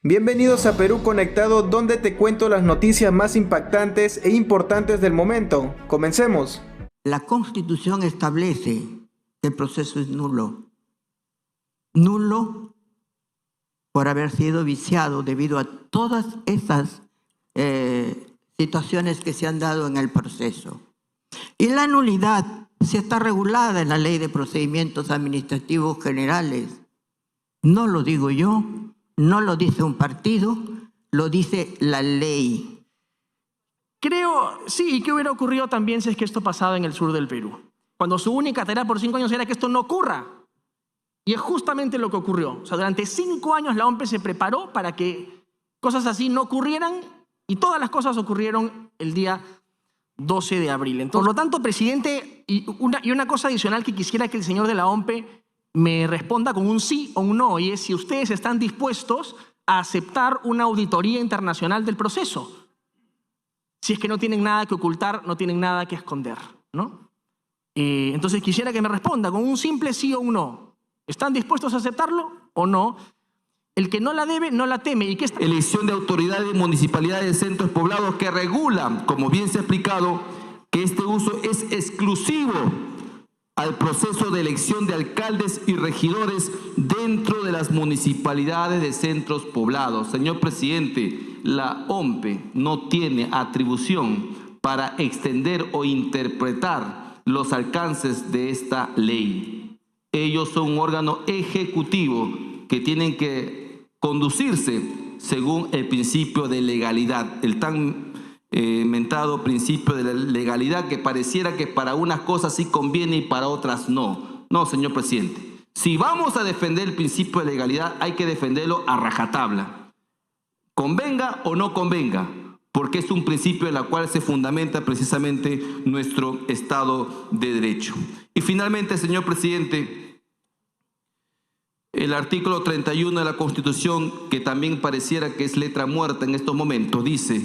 Bienvenidos a Perú Conectado, donde te cuento las noticias más impactantes e importantes del momento. Comencemos. La Constitución establece que el proceso es nulo. Nulo por haber sido viciado debido a todas esas situaciones que se han dado en el proceso. Y la nulidad sí está regulada en la Ley de Procedimientos Administrativos Generales. No lo digo yo, no lo dice un partido, lo dice la ley. Creo, sí, ¿qué hubiera ocurrido también si es que esto pasaba en el sur del Perú? Cuando su única tarea por 5 años era que esto no ocurra. Y es justamente lo que ocurrió. O sea, durante 5 años la OMP se preparó para que cosas así no ocurrieran y todas las cosas ocurrieron el día 12 de abril. Entonces, por lo tanto, presidente, y una cosa adicional que quisiera que el señor de la OMP me responda con un sí o un no, y es si ustedes están dispuestos a aceptar una auditoría internacional del proceso. Si es que no tienen nada que ocultar, no tienen nada que esconder, ¿no? Entonces quisiera que me responda con un simple sí o un no. ¿Están dispuestos a aceptarlo o no? El que no la debe, no la teme. ¿Y qué está? Elección de autoridades municipalidades de centros poblados que regulan, como bien se ha explicado, que este uso es exclusivo al proceso de elección de alcaldes y regidores dentro de las municipalidades de centros poblados. Señor presidente, la OMP no tiene atribución para extender o interpretar los alcances de esta ley. Ellos son un órgano ejecutivo que tienen que conducirse según el principio de legalidad, el tan mentado principio de la legalidad que pareciera que para unas cosas sí conviene y para otras no. No, señor presidente. Si vamos a defender el principio de legalidad, hay que defenderlo a rajatabla. Convenga o no convenga, porque es un principio en el cual se fundamenta precisamente nuestro Estado de Derecho. Y finalmente, señor presidente, el artículo 31 de la Constitución, que también pareciera que es letra muerta en estos momentos, dice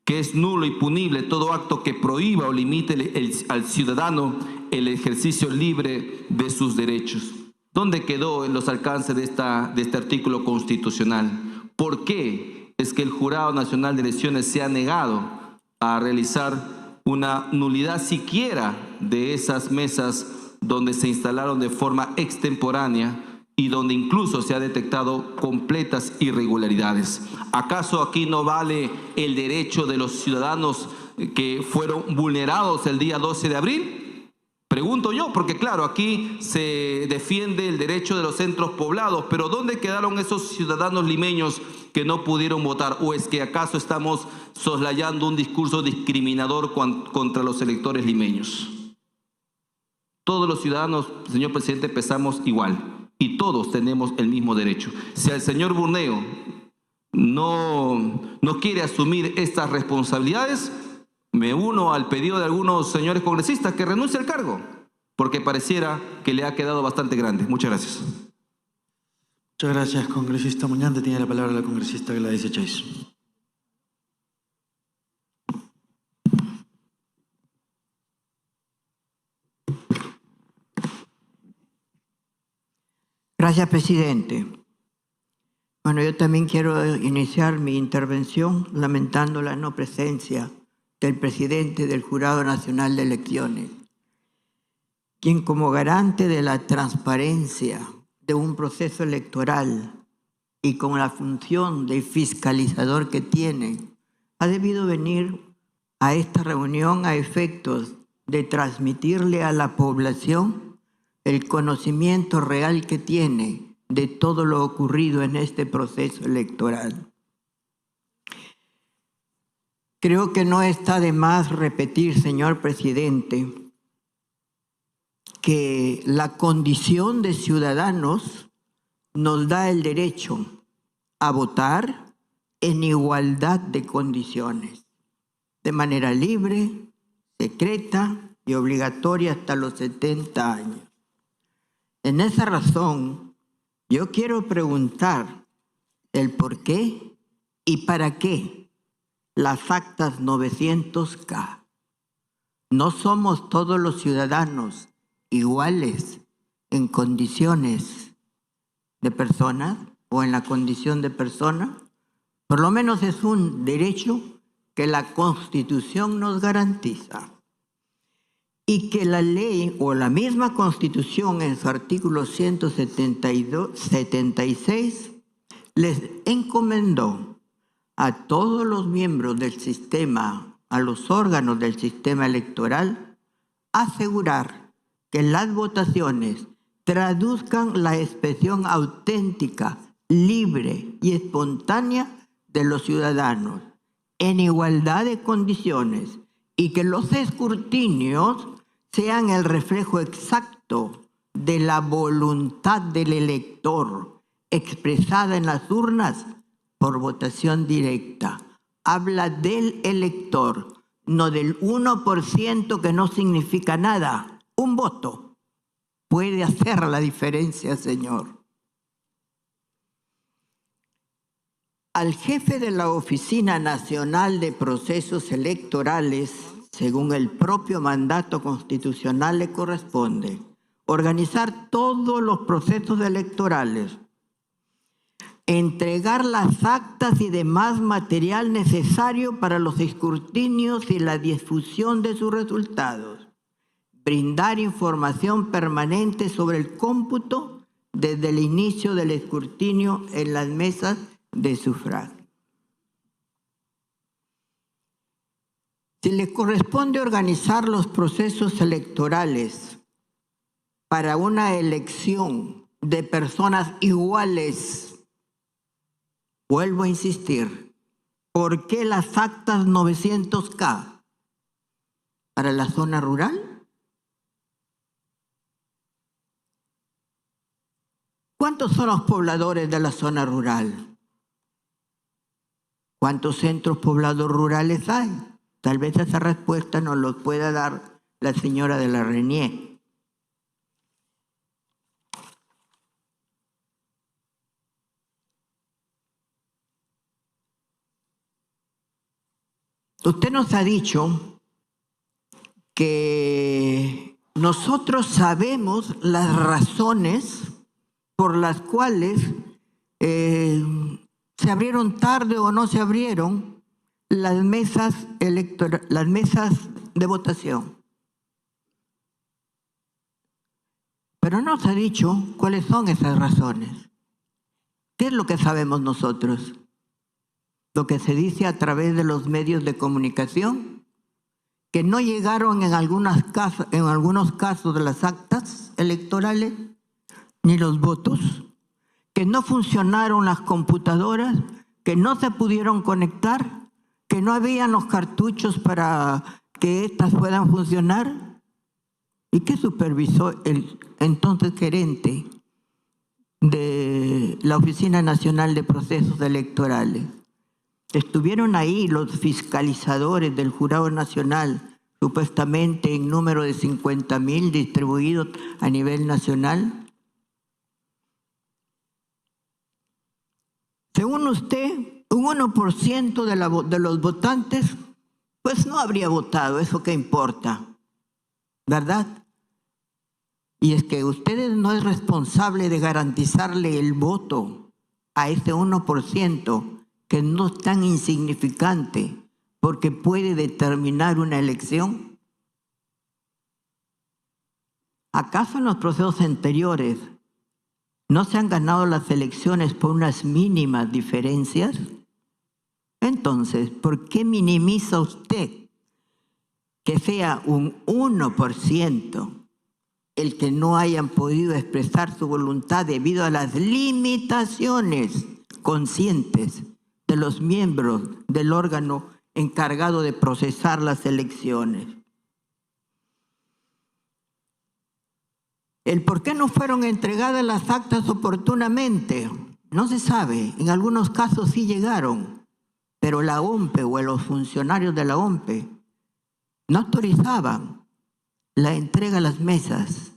que es nulo y punible todo acto que prohíba o limite al ciudadano el ejercicio libre de sus derechos. ¿Dónde quedó en los alcances de este artículo constitucional? ¿Por qué es que el Jurado Nacional de Elecciones se ha negado a realizar una nulidad siquiera de esas mesas donde se instalaron de forma extemporánea y donde incluso se ha detectado completas irregularidades? ¿Acaso aquí no vale el derecho de los ciudadanos que fueron vulnerados el día 12 de abril? Pregunto yo, porque claro, aquí se defiende el derecho de los centros poblados, pero ¿dónde quedaron esos ciudadanos limeños que no pudieron votar? ¿O es que acaso estamos soslayando un discurso discriminador contra los electores limeños? Todos los ciudadanos, señor presidente, pesamos igual. Y todos tenemos el mismo derecho. Si el señor Burneo no quiere asumir estas responsabilidades, me uno al pedido de algunos señores congresistas que renuncie al cargo, porque pareciera que le ha quedado bastante grande. Muchas gracias. Muchas gracias, congresista Muñante. Tiene la palabra la congresista Gladys Echaiz. Gracias, presidente. Bueno, yo también quiero iniciar mi intervención lamentando la no presencia del presidente del Jurado Nacional de Elecciones, quien como garante de la transparencia de un proceso electoral y con la función de fiscalizador que tiene, ha debido venir a esta reunión a efectos de transmitirle a la población el conocimiento real que tiene de todo lo ocurrido en este proceso electoral. Creo que no está de más repetir, señor presidente, que la condición de ciudadanos nos da el derecho a votar en igualdad de condiciones, de manera libre, secreta y obligatoria hasta los 70 años. En esa razón, yo quiero preguntar el por qué y para qué las actas 900K. ¿No somos todos los ciudadanos iguales en condiciones de persona o en la condición de persona? Por lo menos es un derecho que la Constitución nos garantiza y que la ley o la misma Constitución en su artículo 176 les encomendó a todos los miembros del sistema, a los órganos del sistema electoral, asegurar que las votaciones traduzcan la expresión auténtica, libre y espontánea de los ciudadanos en igualdad de condiciones y que los escrutinios sean el reflejo exacto de la voluntad del elector expresada en las urnas por votación directa. Habla del elector, no del 1% que no significa nada. Un voto puede hacer la diferencia, señor. Al jefe de la Oficina Nacional de Procesos Electorales, según el propio mandato constitucional, le corresponde organizar todos los procesos electorales, entregar las actas y demás material necesario para los escrutinios y la difusión de sus resultados, brindar información permanente sobre el cómputo desde el inicio del escrutinio en las mesas de sufragio. Si le corresponde organizar los procesos electorales para una elección de personas iguales, vuelvo a insistir, ¿por qué las actas 900K para la zona rural? ¿Cuántos son los pobladores de la zona rural? ¿Cuántos centros poblados rurales hay? Tal vez esa respuesta nos lo pueda dar la señora de la Renier. Usted nos ha dicho que nosotros sabemos las razones por las cuales se abrieron tarde o no se abrieron las mesas de votación. Pero no nos ha dicho cuáles son esas razones. ¿Qué es lo que sabemos nosotros? Lo que se dice a través de los medios de comunicación, que no llegaron en algunos casos de las actas electorales, ni los votos, que no funcionaron las computadoras, que no se pudieron conectar, que no habían los cartuchos para que éstas puedan funcionar. ¿Y qué supervisó el entonces gerente de la Oficina Nacional de Procesos Electorales? Estuvieron ahí los fiscalizadores del Jurado Nacional, supuestamente en número de 50,000 distribuidos a nivel nacional. Según usted, un 1% de los votantes, pues no habría votado, ¿eso qué importa? ¿Verdad? Y es que usted no es responsable de garantizarle el voto a ese 1%, que no es tan insignificante, porque puede determinar una elección. ¿Acaso en los procesos anteriores no se han ganado las elecciones por unas mínimas diferencias? Entonces, ¿por qué minimiza usted que sea un 1% el que no hayan podido expresar su voluntad debido a las limitaciones conscientes de los miembros del órgano encargado de procesar las elecciones? El por qué no fueron entregadas las actas oportunamente no se sabe. En algunos casos sí llegaron, pero la OMPE o los funcionarios de la OMPE no autorizaban la entrega a las mesas.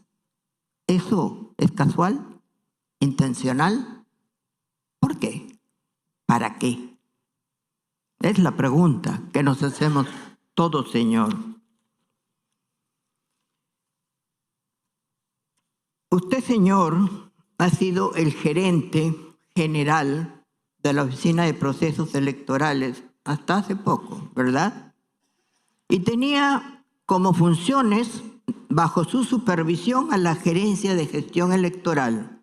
¿Eso es casual? ¿Intencional? ¿Por qué? ¿Para qué? Es la pregunta que nos hacemos todos, señor. Usted, señor, ha sido el gerente general de la Oficina de Procesos Electorales hasta hace poco, ¿verdad? Y tenía como funciones bajo su supervisión a la Gerencia de Gestión Electoral,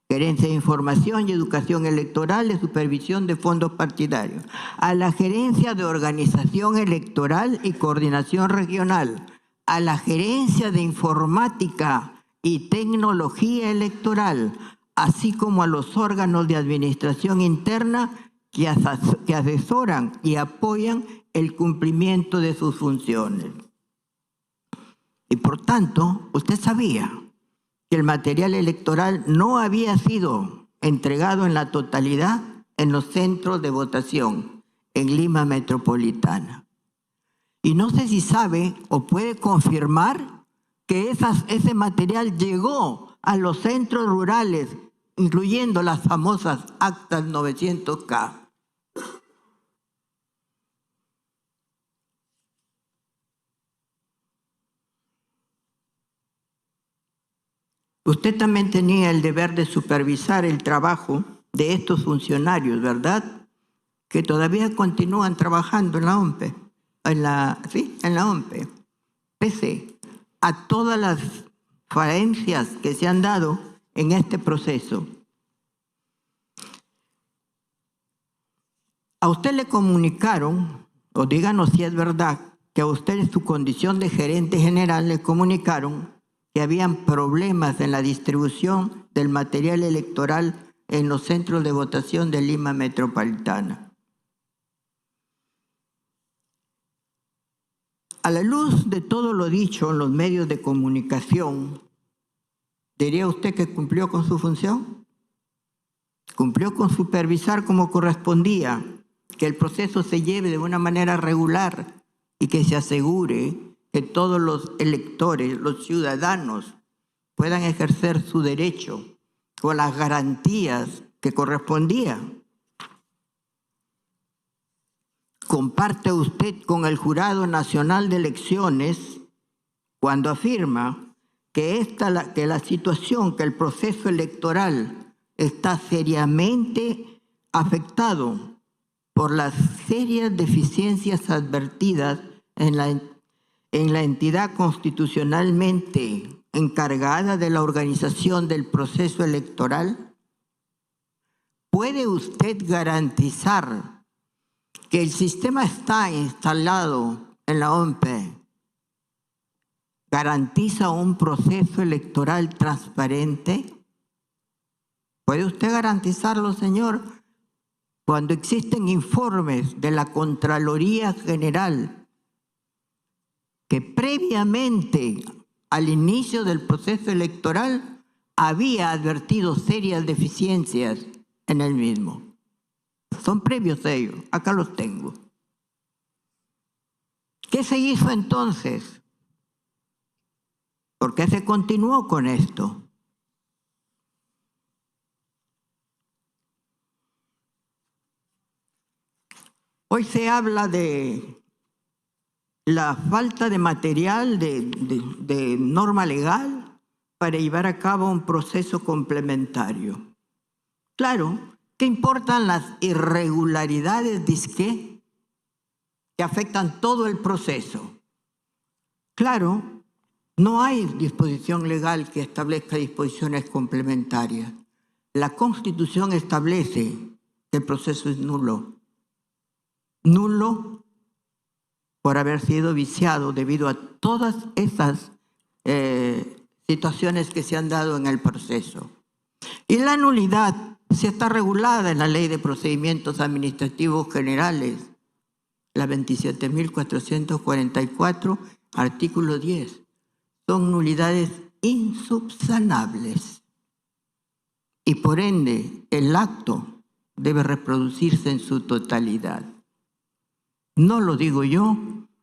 Gerencia de Información y Educación Electoral y Supervisión de Fondos Partidarios, a la Gerencia de Organización Electoral y Coordinación Regional, a la Gerencia de Informática y Tecnología Electoral, así como a los órganos de administración interna que asesoran y apoyan el cumplimiento de sus funciones. Y por tanto, usted sabía que el material electoral no había sido entregado en la totalidad en los centros de votación en Lima Metropolitana. Y no sé si sabe o puede confirmar que ese material llegó a los centros rurales, incluyendo las famosas actas 900K. Usted también tenía el deber de supervisar el trabajo de estos funcionarios, ¿verdad? Que todavía continúan trabajando en la OMPE, en la OMPE, pese a todas las falencias que se han dado en este proceso. A usted le comunicaron, o díganos si es verdad, que a usted en su condición de gerente general le comunicaron que habían problemas en la distribución del material electoral en los centros de votación de Lima Metropolitana. A la luz de todo lo dicho en los medios de comunicación, ¿diría usted que cumplió con su función? ¿Cumplió con supervisar como correspondía, que el proceso se lleve de una manera regular y que se asegure que todos los electores, los ciudadanos, puedan ejercer su derecho con las garantías que correspondían? ¿Comparte usted con el Jurado Nacional de Elecciones cuando afirma que la situación, que el proceso electoral está seriamente afectado por las serias deficiencias advertidas en la entidad constitucionalmente encargada de la organización del proceso electoral? ¿Puede usted garantizar que el sistema está instalado en la OMPE garantiza un proceso electoral transparente? ¿Puede usted garantizarlo, señor? Cuando existen informes de la Contraloría General que previamente al inicio del proceso electoral había advertido serias deficiencias en el mismo. Son previos a ellos, acá los tengo. ¿Qué se hizo entonces? ¿Por qué se continuó con esto? Hoy se habla de la falta de material, de norma legal para llevar a cabo un proceso complementario. Claro, ¿qué importan las irregularidades disque que afectan todo el proceso? Claro, no hay disposición legal que establezca disposiciones complementarias. La Constitución establece que el proceso es nulo. Nulo por haber sido viciado debido a todas esas situaciones que se han dado en el proceso. Y la nulidad sí está regulada en la Ley de Procedimientos Administrativos Generales, la 27.444, artículo 10. Son nulidades insubsanables y por ende el acto debe reproducirse en su totalidad. No lo digo yo,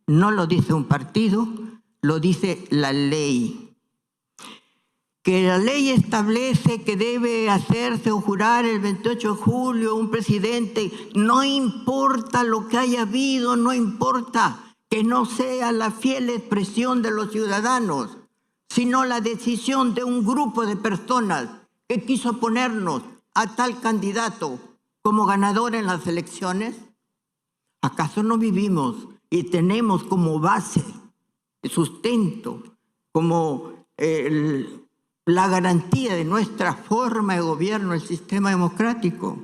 no lo dice un partido, lo dice la ley. Que la ley establece que debe hacerse o jurar el 28 de julio un presidente, no importa lo que haya habido, no importa que no sea la fiel expresión de los ciudadanos, sino la decisión de un grupo de personas que quiso ponernos a tal candidato como ganador en las elecciones? ¿Acaso no vivimos y tenemos como base, sustento, como la garantía de nuestra forma de gobierno, el sistema democrático?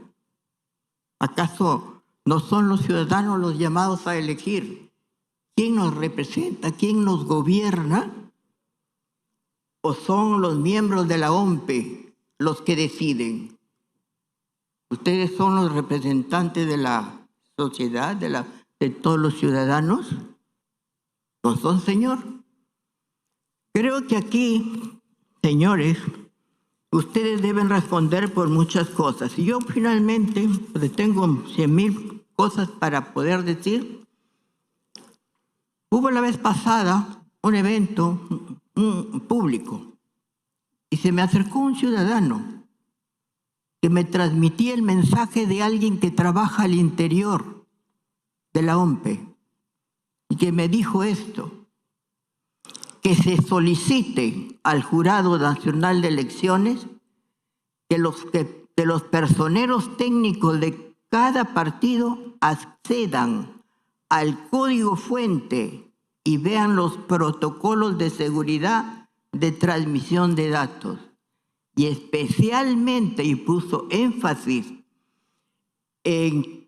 ¿Acaso no son los ciudadanos los llamados a elegir quién nos representa, quién nos gobierna? ¿O son los miembros de la OMPE los que deciden? ¿Ustedes son los representantes de la sociedad, de todos los ciudadanos? ¿No son, señor? Creo que aquí, señores, ustedes deben responder por muchas cosas. Y yo finalmente, pues tengo 100,000 cosas para poder decir. Hubo la vez pasada un evento público y se me acercó un ciudadano que me transmitía el mensaje de alguien que trabaja al interior de la OMPE y que me dijo esto: que se solicite al Jurado Nacional de Elecciones que los personeros técnicos de cada partido accedan al código fuente y vean los protocolos de seguridad de transmisión de datos. Y especialmente, y puso énfasis en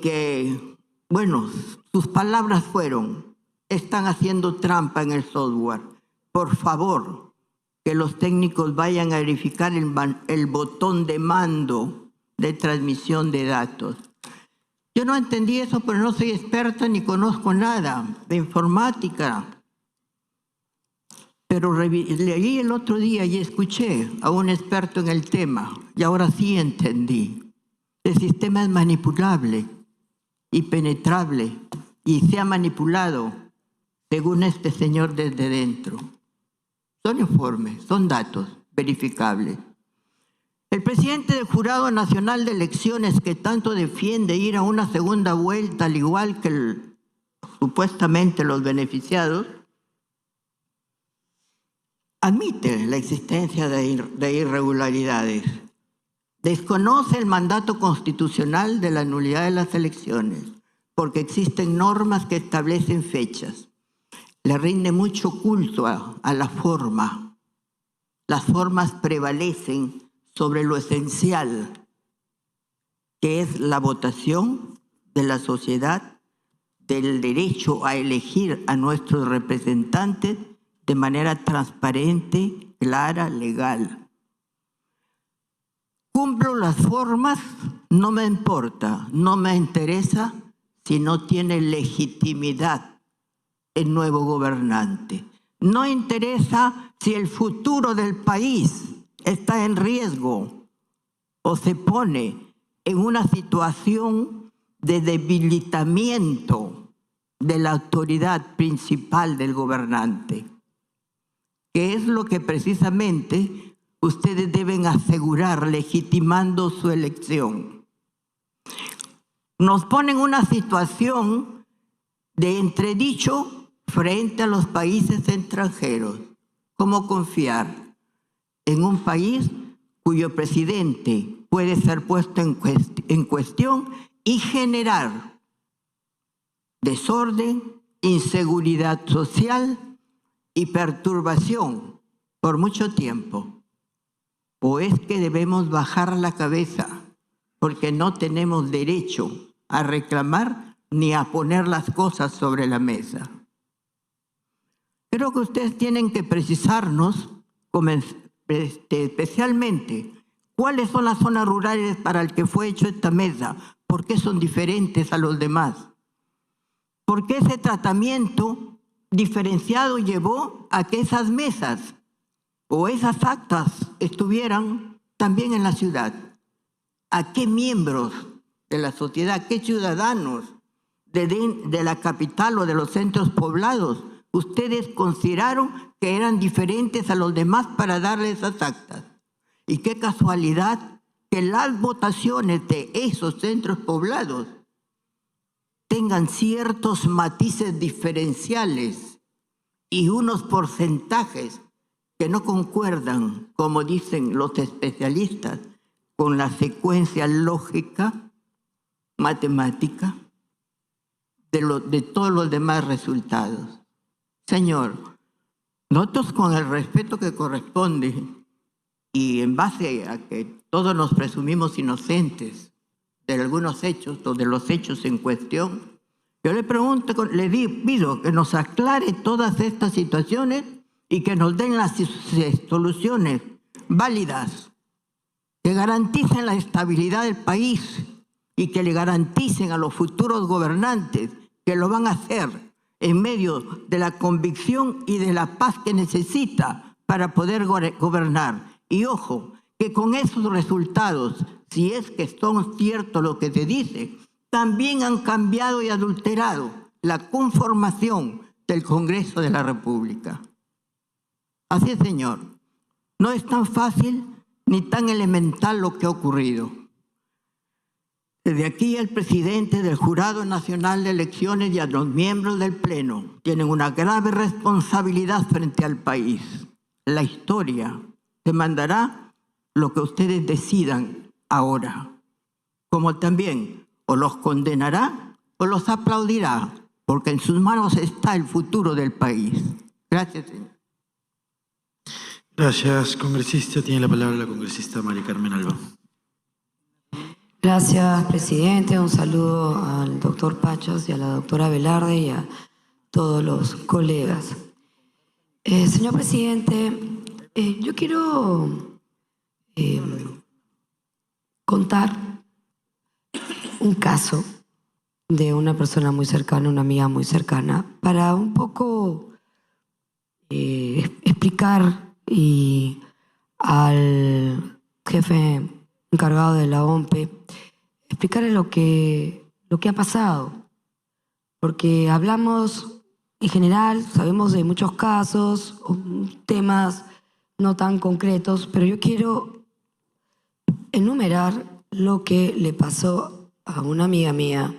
que, bueno, sus palabras fueron: están haciendo trampa en el software. Por favor, que los técnicos vayan a verificar el botón de mando de transmisión de datos. Yo no entendí eso, pero no soy experta ni conozco nada de informática. Pero leí el otro día y escuché a un experto en el tema y ahora sí entendí. El sistema es manipulable y penetrable y se ha manipulado según este señor desde dentro. Son informes, son datos verificables. El presidente del Jurado Nacional de Elecciones, que tanto defiende ir a una segunda vuelta, al igual que supuestamente los beneficiados, admite la existencia de irregularidades. Desconoce el mandato constitucional de la nulidad de las elecciones, porque existen normas que establecen fechas. Le rinde mucho culto a la forma. Las formas prevalecen sobre lo esencial, que es la votación de la sociedad, del derecho a elegir a nuestros representantes de manera transparente, clara, legal. Cumplo las formas, no me importa, no me interesa si no tiene legitimidad el nuevo gobernante. No interesa si el futuro del país está en riesgo o se pone en una situación de debilitamiento de la autoridad principal del gobernante, que es lo que precisamente ustedes deben asegurar legitimando su elección. Nos ponen una situación de entredicho frente a los países extranjeros. ¿Cómo confiar en un país cuyo presidente puede ser puesto en cuestión y generar desorden, inseguridad social y perturbación por mucho tiempo? ¿O es que debemos bajar la cabeza porque no tenemos derecho a reclamar ni a poner las cosas sobre la mesa? Creo que ustedes tienen que precisarnos especialmente cuáles son las zonas rurales para el que fue hecho esta mesa, por qué son diferentes a los demás, por qué ese tratamiento diferenciado llevó a que esas mesas o esas actas estuvieran también en la ciudad. ¿A qué miembros de la sociedad, qué ciudadanos de la capital o de los centros poblados ustedes consideraron que eran diferentes a los demás para darles esas actas? Y qué casualidad que las votaciones de esos centros poblados tengan ciertos matices diferenciales y unos porcentajes que no concuerdan, como dicen los especialistas, con la secuencia lógica, matemática, de todos los demás resultados. Señor, nosotros con el respeto que corresponde y en base a que todos nos presumimos inocentes de algunos hechos o de los hechos en cuestión, yo le pregunto, pido que nos aclare todas estas situaciones y que nos den las soluciones válidas que garanticen la estabilidad del país y que le garanticen a los futuros gobernantes que lo van a hacer en medio de la convicción y de la paz que necesita para poder gobernar. Y ojo, que con esos resultados, si es que son ciertos lo que se dice, también han cambiado y adulterado la conformación del Congreso de la República. Así es, señor. No es tan fácil ni tan elemental lo que ha ocurrido. Desde aquí el presidente del Jurado Nacional de Elecciones y a los miembros del Pleno tienen una grave responsabilidad frente al país. La historia demandará lo que ustedes decidan ahora, como también o los condenará o los aplaudirá, porque en sus manos está el futuro del país. Gracias, señor. Gracias, congresista. Tiene la palabra la congresista María Carmen Alba. Gracias, presidente. Un saludo al doctor Pachas y a la doctora Velarde y a todos los colegas. Señor presidente, yo quiero contar un caso de una persona muy cercana, una amiga muy cercana, para un poco explicar y al jefe encargado de la OMPE, explicarle lo que ha pasado. Porque hablamos en general, sabemos de muchos casos, temas no tan concretos, pero yo quiero enumerar lo que le pasó a una amiga mía,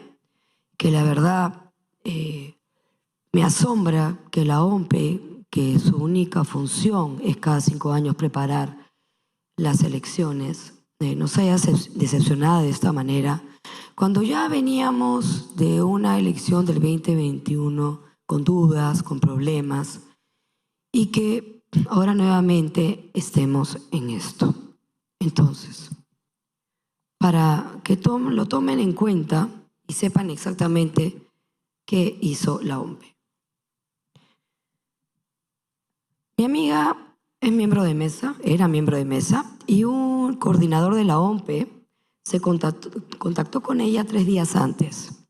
que la verdad me asombra que la OMPE, que su única función es cada 5 años preparar las elecciones, nos haya decepcionado de esta manera, cuando ya veníamos de una elección del 2021 con dudas, con problemas, y que ahora nuevamente estemos en esto. Entonces, para que lo tomen en cuenta y sepan exactamente qué hizo la OMPE. Mi amiga es miembro de mesa, era miembro de mesa, y un coordinador de la OMPE se contactó con ella 3 días antes.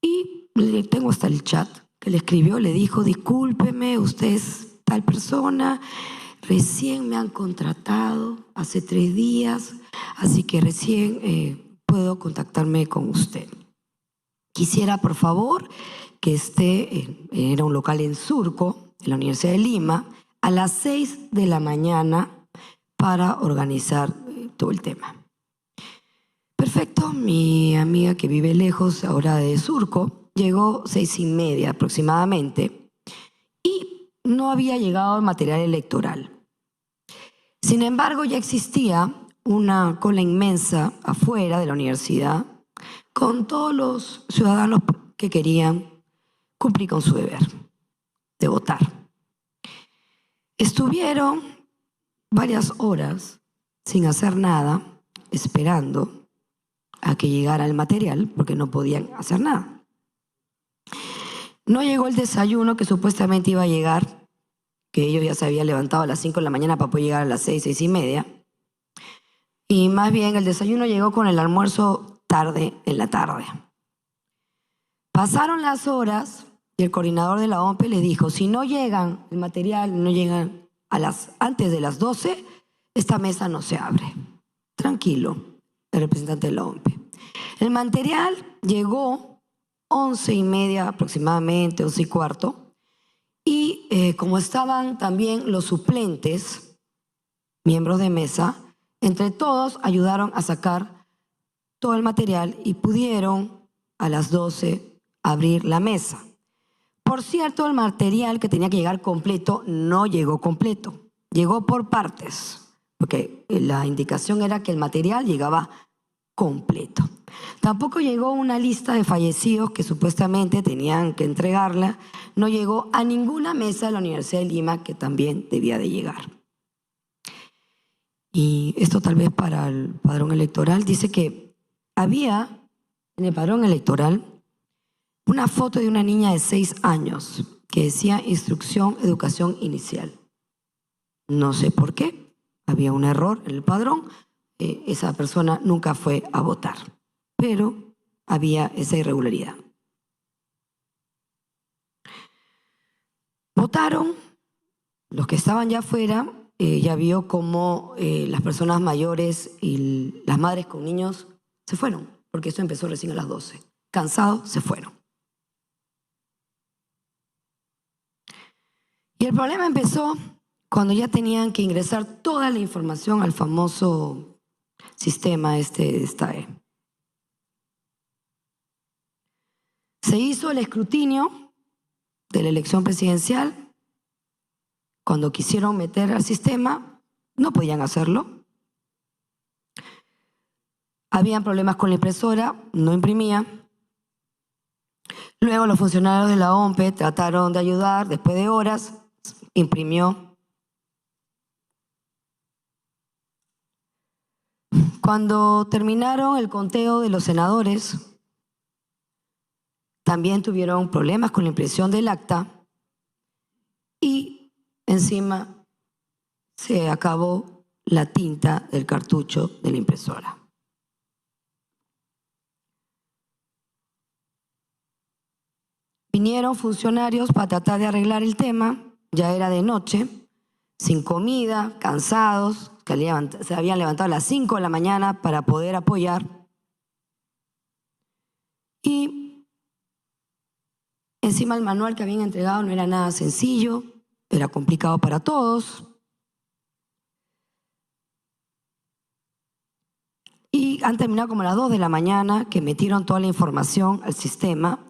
Y le tengo hasta el chat que le escribió, le dijo: discúlpeme, usted es tal persona, recién me han contratado hace 3 días, así que recién puedo contactarme con usted. Quisiera, por favor, que esté, era un local en Surco, en la Universidad de Lima, a las 6 de la mañana para organizar todo el tema. Perfecto, mi amiga que vive lejos ahora de Surco, llegó 6:30 aproximadamente y no había llegado el material electoral. Sin embargo, ya existía una cola inmensa afuera de la universidad con todos los ciudadanos que querían cumplir con su deber de votar. Estuvieron varias horas sin hacer nada, esperando a que llegara el material, porque no podían hacer nada. No llegó el desayuno que supuestamente iba a llegar, que ellos ya se habían levantado a las 5 de la mañana para poder llegar a las 6, 6:30. Y más bien el desayuno llegó con el almuerzo tarde en la tarde. Pasaron las horas y el coordinador de la OMPE le dijo: si no llegan el material, no llegan antes de las 12, esta mesa no se abre. Tranquilo, el representante de la OMPE. El material llegó 11:30 aproximadamente, 11:15, y como estaban también los suplentes, miembros de mesa, entre todos ayudaron a sacar todo el material y pudieron a las 12 abrir la mesa. Por cierto, el material que tenía que llegar completo no llegó completo, llegó por partes, porque la indicación era que el material llegaba completo. Tampoco llegó una lista de fallecidos que supuestamente tenían que entregarla. No llegó a ninguna mesa de la Universidad de Lima que también debía de llegar. Y esto tal vez para el padrón electoral. Dice que había en el padrón electoral una foto de una niña de 6 años que decía instrucción, educación inicial. No sé por qué. Había un error en el padrón. Esa persona nunca fue a votar, pero había esa irregularidad. Votaron, los que estaban ya afuera, ya vio cómo las personas mayores y las madres con niños se fueron, porque esto empezó recién a las 12. Cansados, se fueron. Y el problema empezó cuando ya tenían que ingresar toda la información al famoso sistema de STAE. Se hizo el escrutinio de la elección presidencial. Cuando quisieron meter al sistema, no podían hacerlo. Habían problemas con la impresora, no imprimía. Luego los funcionarios de la OMPE trataron de ayudar, después de horas, imprimió. Cuando terminaron el conteo de los senadores, también tuvieron problemas con la impresión del acta y encima se acabó la tinta del cartucho de la impresora. Vinieron funcionarios para tratar de arreglar el tema, ya era de noche, sin comida, cansados, que se habían levantado a las 5 de la mañana para poder apoyar. Y encima el manual que habían entregado no era nada sencillo, era complicado para todos. Y han terminado como a las 2 de la mañana, que metieron toda la información al sistema,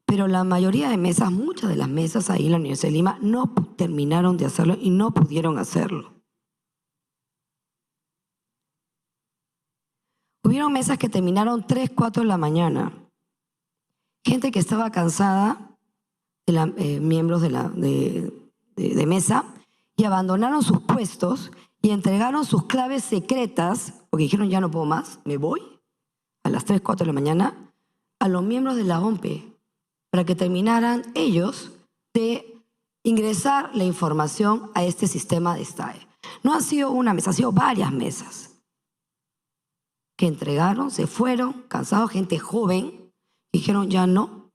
pero la mayoría de mesas, muchas de las mesas ahí en la Universidad de Lima, no terminaron de hacerlo y no pudieron hacerlo. Hubieron mesas que terminaron 3, 4 de la mañana. Gente que estaba cansada, miembros de mesa, y abandonaron sus puestos y entregaron sus claves secretas, porque dijeron ya no puedo más, me voy, a las 3, 4 de la mañana, a los miembros de la OMPE, para que terminaran ellos de ingresar la información a este sistema de STAE. No ha sido una mesa, han sido varias mesas que entregaron, se fueron, cansados, gente joven, dijeron ya no,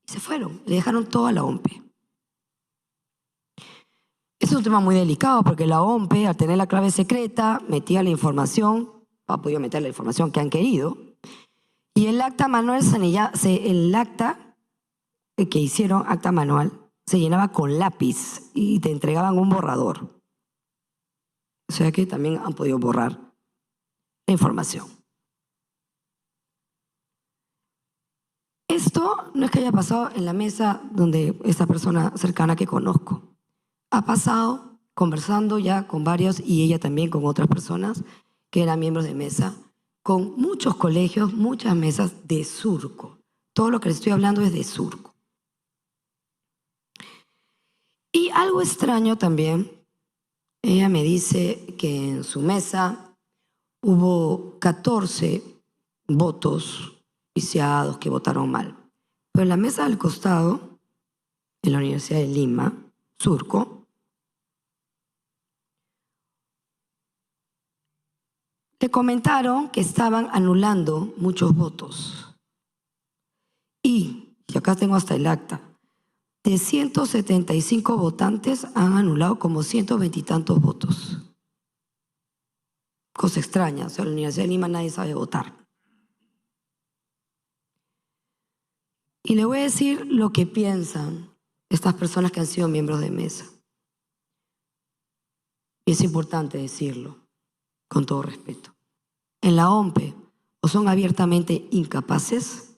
y se fueron, le dejaron todo a la OMPE. Es un tema muy delicado porque la OMPE, al tener la clave secreta, metía la información, ha podido meter la información que han querido, y el acta manual, el acta que hicieron, acta manual, se llenaba con lápiz y te entregaban un borrador. O sea que también han podido borrar la información. Esto no es que haya pasado en la mesa donde esta persona cercana que conozco. Ha pasado conversando ya con varios y ella también con otras personas que eran miembros de mesa, con muchos colegios, muchas mesas de Surco. Todo lo que les estoy hablando es de Surco. Y algo extraño también, ella me dice que en su mesa hubo 14 votos viciados que votaron mal. Pero en la mesa del costado, en la Universidad de Lima, Surco, le comentaron que estaban anulando muchos votos. Y acá tengo hasta el acta, de 175 votantes han anulado como 120 y tantos votos. Cosa extraña, o sea, en la Universidad de Lima nadie sabe votar. Y le voy a decir lo que piensan estas personas que han sido miembros de mesa. Y es importante decirlo, con todo respeto. En la OMPE, o son abiertamente incapaces,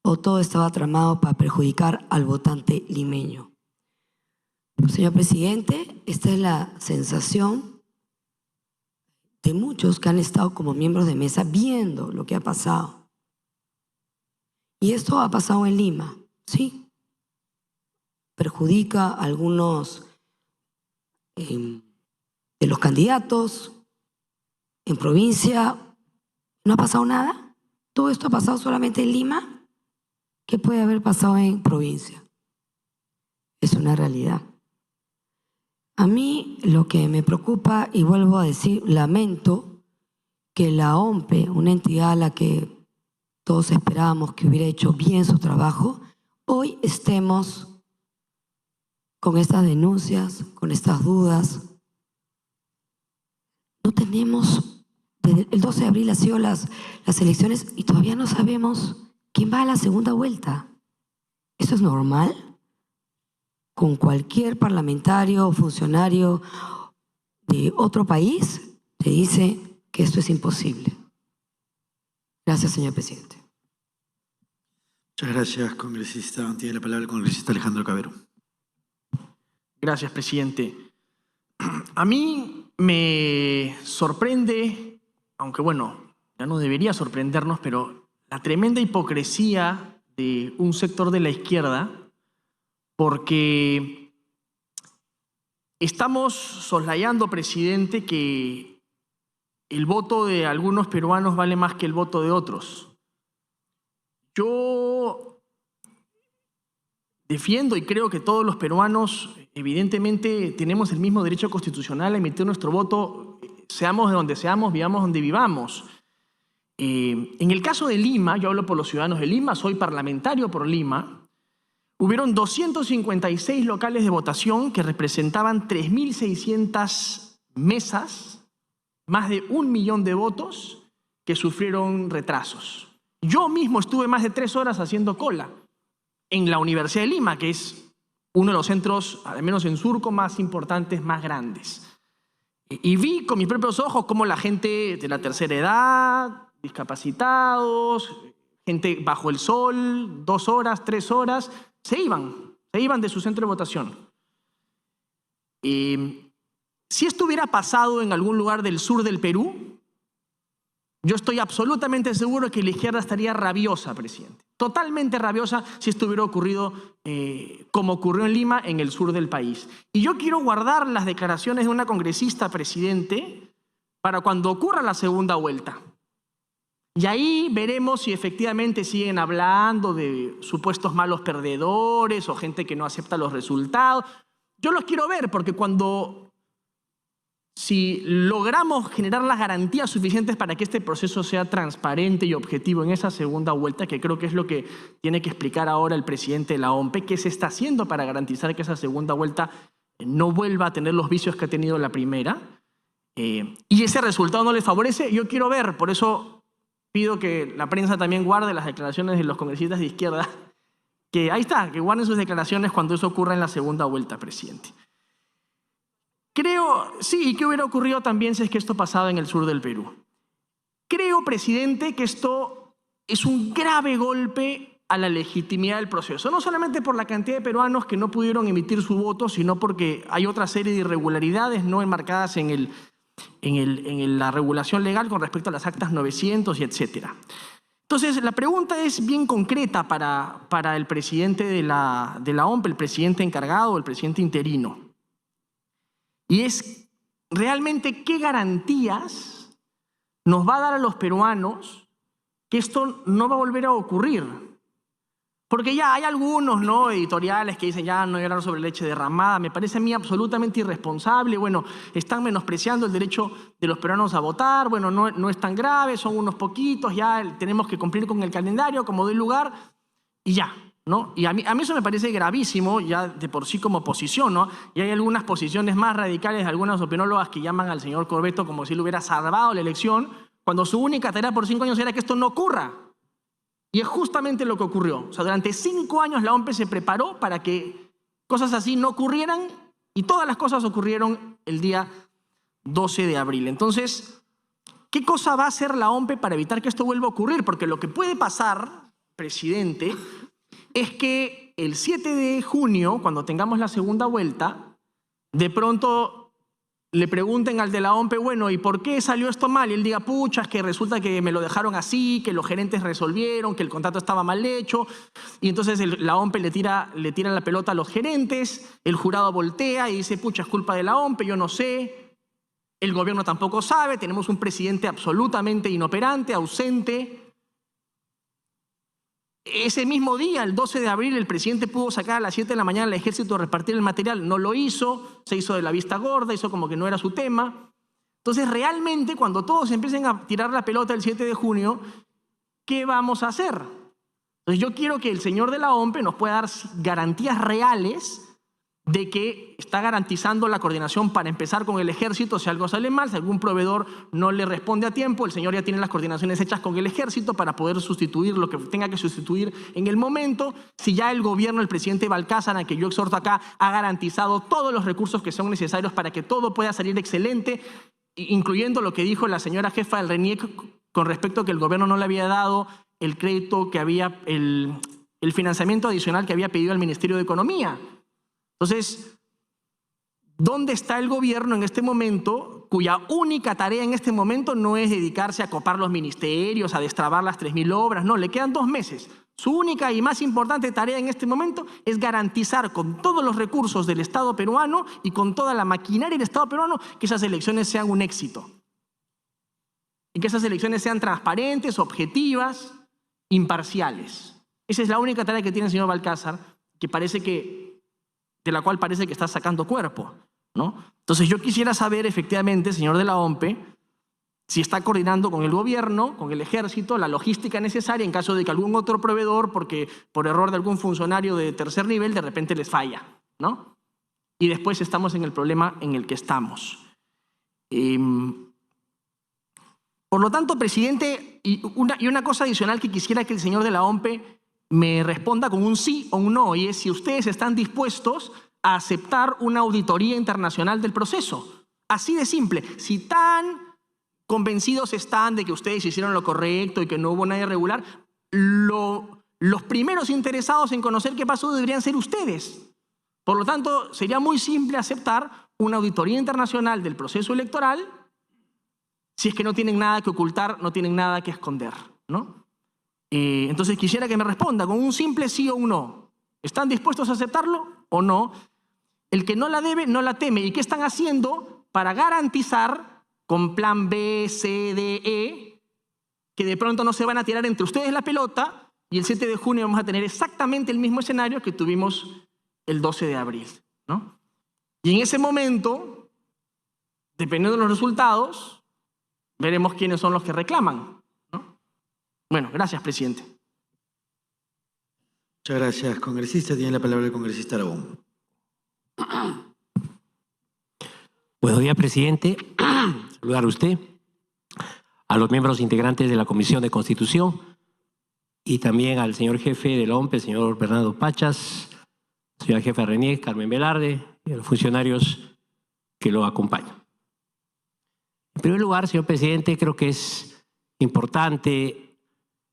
o todo estaba tramado para perjudicar al votante limeño. Señor presidente, esta es la sensación de muchos que han estado como miembros de mesa viendo lo que ha pasado. Y esto ha pasado en Lima, sí. Perjudica a algunos de los candidatos. En provincia no ha pasado nada. Todo esto ha pasado solamente en Lima. ¿Qué puede haber pasado en provincia? Es una realidad. A mí lo que me preocupa, y vuelvo a decir, lamento que la OMPE, una entidad a la que todos esperábamos que hubiera hecho bien su trabajo, hoy estemos con estas denuncias, con estas dudas. No tenemos, desde el 12 de abril han sido las elecciones y todavía no sabemos quién va a la segunda vuelta. ¿Eso es normal? Con cualquier parlamentario o funcionario de otro país, te dice que esto es imposible. Gracias, señor presidente. Muchas gracias, congresista. Tiene la palabra el congresista Alejandro Cabero. Gracias, presidente. A mí me sorprende, aunque bueno, ya no debería sorprendernos, pero la tremenda hipocresía de un sector de la izquierda, porque estamos soslayando, presidente, que el voto de algunos peruanos vale más que el voto de otros. Yo defiendo y creo que todos los peruanos evidentemente tenemos el mismo derecho constitucional a emitir nuestro voto, seamos de donde seamos, vivamos donde vivamos. En el caso de Lima, yo hablo por los ciudadanos de Lima, soy parlamentario por Lima, hubieron 256 locales de votación que representaban 3.600 mesas, más de 1 millón de votos que sufrieron retrasos. Yo mismo estuve más de 3 horas haciendo cola en la Universidad de Lima, que es uno de los centros, al menos en Surco, más importantes, más grandes. Y vi con mis propios ojos cómo la gente de la tercera edad, discapacitados, gente bajo el sol, 2 horas, 3 horas, se iban de su centro de votación. Si esto hubiera pasado en algún lugar del sur del Perú, yo estoy absolutamente seguro que la izquierda estaría rabiosa, presidente. Totalmente rabiosa si esto hubiera ocurrido como ocurrió en Lima, en el sur del país. Y yo quiero guardar las declaraciones de una congresista, presidente, para cuando ocurra la segunda vuelta. Y ahí veremos si efectivamente siguen hablando de supuestos malos perdedores o gente que no acepta los resultados. Yo los quiero ver porque si logramos generar las garantías suficientes para que este proceso sea transparente y objetivo en esa segunda vuelta, que creo que es lo que tiene que explicar ahora el presidente de la OMPE, qué se está haciendo para garantizar que esa segunda vuelta no vuelva a tener los vicios que ha tenido la primera, y ese resultado no le favorece, yo quiero ver, por eso pido que la prensa también guarde las declaraciones de los congresistas de izquierda, que ahí está, que guarden sus declaraciones cuando eso ocurra en la segunda vuelta, presidente. Creo, sí, ¿qué hubiera ocurrido también si es que esto pasaba en el sur del Perú? Creo, presidente, que esto es un grave golpe a la legitimidad del proceso, no solamente por la cantidad de peruanos que no pudieron emitir su voto, sino porque hay otra serie de irregularidades no enmarcadas en la regulación legal con respecto a las actas 900 y etcétera. Entonces, la pregunta es bien concreta para el presidente de la OMPE, el presidente encargado, el presidente interino. Y es realmente qué garantías nos va a dar a los peruanos que esto no va a volver a ocurrir. Porque ya hay algunos, ¿no?, editoriales que dicen ya no hay que hablar sobre leche derramada. Me parece a mí absolutamente irresponsable. Bueno, están menospreciando el derecho de los peruanos a votar. Bueno, no es tan grave, son unos poquitos, ya tenemos que cumplir con el calendario como dé lugar y ya, ¿no? Y a mí eso me parece gravísimo ya de por sí como posición, ¿no? Y hay algunas posiciones más radicales, algunas opinólogas que llaman al señor Corbeto como si él hubiera salvado la elección, cuando su única tarea por 5 años era que esto no ocurra. Y es justamente lo que ocurrió. O sea, durante 5 años la OMPE se preparó para que cosas así no ocurrieran y todas las cosas ocurrieron el día 12 de abril. Entonces, ¿qué cosa va a hacer la OMPE para evitar que esto vuelva a ocurrir? Porque lo que puede pasar, presidente, es que el 7 de junio, cuando tengamos la segunda vuelta, de pronto le pregunten al de la OMPE, bueno, ¿y por qué salió esto mal? Y él diga, pucha, es que resulta que me lo dejaron así, que los gerentes resolvieron, que el contrato estaba mal hecho. Y entonces la OMPE le tira la pelota a los gerentes, el jurado voltea y dice, pucha, es culpa de la OMPE, yo no sé. El gobierno tampoco sabe, tenemos un presidente absolutamente inoperante, ausente. Ese mismo día, el 12 de abril, el presidente pudo sacar a las 7 de la mañana al ejército a repartir el material. No lo hizo, se hizo de la vista gorda, hizo como que no era su tema. Entonces, realmente, cuando todos empiecen a tirar la pelota el 7 de junio, ¿qué vamos a hacer? Entonces, yo quiero que el señor de la OMPE nos pueda dar garantías reales de que está garantizando la coordinación para empezar con el ejército si algo sale mal, si algún proveedor no le responde a tiempo, el señor ya tiene las coordinaciones hechas con el ejército para poder sustituir lo que tenga que sustituir en el momento. Si ya el gobierno, el presidente Balcázar, a que yo exhorto acá, ha garantizado todos los recursos que son necesarios para que todo pueda salir excelente, incluyendo lo que dijo la señora jefa del RENIEC con respecto a que el gobierno no le había dado el crédito que había, el financiamiento adicional que había pedido al Ministerio de Economía. Entonces, ¿dónde está el gobierno en este momento, cuya única tarea en este momento no es dedicarse a copar los ministerios, a destrabar las 3.000 obras? No, le quedan 2 meses. Su única y más importante tarea en este momento es garantizar con todos los recursos del Estado peruano y con toda la maquinaria del Estado peruano que esas elecciones sean un éxito. Y que esas elecciones sean transparentes, objetivas, imparciales. Esa es la única tarea que tiene el señor Balcázar, de la cual parece que está sacando cuerpo, ¿no? Entonces yo quisiera saber efectivamente, señor de la OMPE, si está coordinando con el gobierno, con el ejército, la logística necesaria en caso de que algún otro proveedor, porque por error de algún funcionario de tercer nivel, de repente les falla, ¿no? Y después estamos en el problema en el que estamos. Por lo tanto, presidente, y una cosa adicional que quisiera que el señor de la OMPE me responda con un sí o un no, y es si ustedes están dispuestos a aceptar una auditoría internacional del proceso. Así de simple. Si tan convencidos están de que ustedes hicieron lo correcto y que no hubo nada irregular, los primeros interesados en conocer qué pasó deberían ser ustedes. Por lo tanto, sería muy simple aceptar una auditoría internacional del proceso electoral si es que no tienen nada que ocultar, no tienen nada que esconder, ¿no? Entonces quisiera que me responda con un simple sí o un no. ¿Están dispuestos a aceptarlo o no? El que no la debe, no la teme. ¿Y qué están haciendo para garantizar con plan B, C, D, E, que de pronto no se van a tirar entre ustedes la pelota y el 7 de junio vamos a tener exactamente el mismo escenario que tuvimos el 12 de abril, ¿no? Y en ese momento, dependiendo de los resultados, veremos quiénes son los que reclaman. Bueno, gracias, presidente. Muchas gracias, congresista. Tiene la palabra el congresista Aragón. Buenos días, presidente. Saludar a usted, a los miembros integrantes de la Comisión de Constitución y también al señor jefe de la OMPE, el señor Bernardo Pachas, señora jefa de RENIEC, Carmen Velarde, y a los funcionarios que lo acompañan. En primer lugar, señor presidente, creo que es importante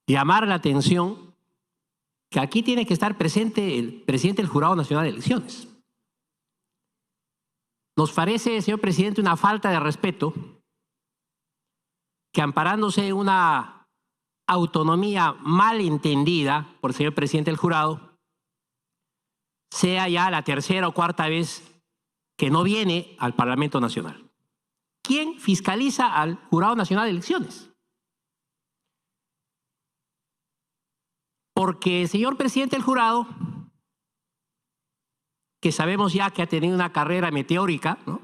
llamar la atención que aquí tiene que estar presente el presidente del Jurado Nacional de Elecciones. Nos parece, señor presidente, una falta de respeto que, amparándose en una autonomía mal entendida por el señor presidente del jurado, sea ya la tercera o cuarta vez que no viene al Parlamento Nacional. ¿Quién fiscaliza al Jurado Nacional de Elecciones? Porque el señor presidente del jurado, que sabemos ya que ha tenido una carrera meteórica, ¿no?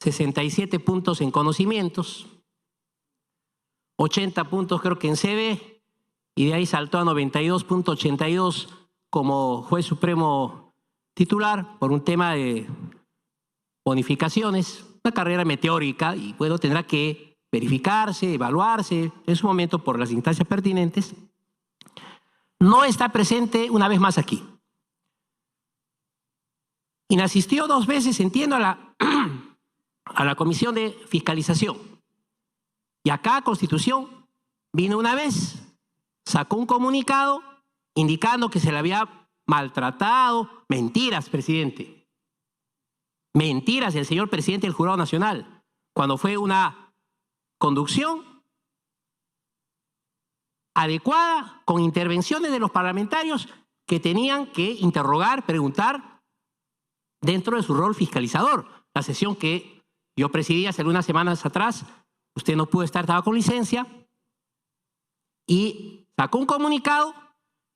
67 puntos en conocimientos, 80 puntos creo que en CB, y de ahí saltó a 92.82 como juez supremo titular por un tema de bonificaciones, una carrera meteórica, y bueno, tendrá que verificarse, evaluarse en su momento por las instancias pertinentes. No está presente una vez más aquí. Inasistió 2 veces, entiendo, a la Comisión de Fiscalización. Y acá a Constitución vino una vez, sacó un comunicado indicando que se le había maltratado. Mentiras, presidente. mentiras del señor presidente del Jurado Nacional, cuando fue una conducción adecuada, con intervenciones de los parlamentarios que tenían que interrogar, preguntar dentro de su rol fiscalizador. La sesión que yo presidí hace algunas semanas atrás, usted no pudo estar, estaba con licencia, y sacó un comunicado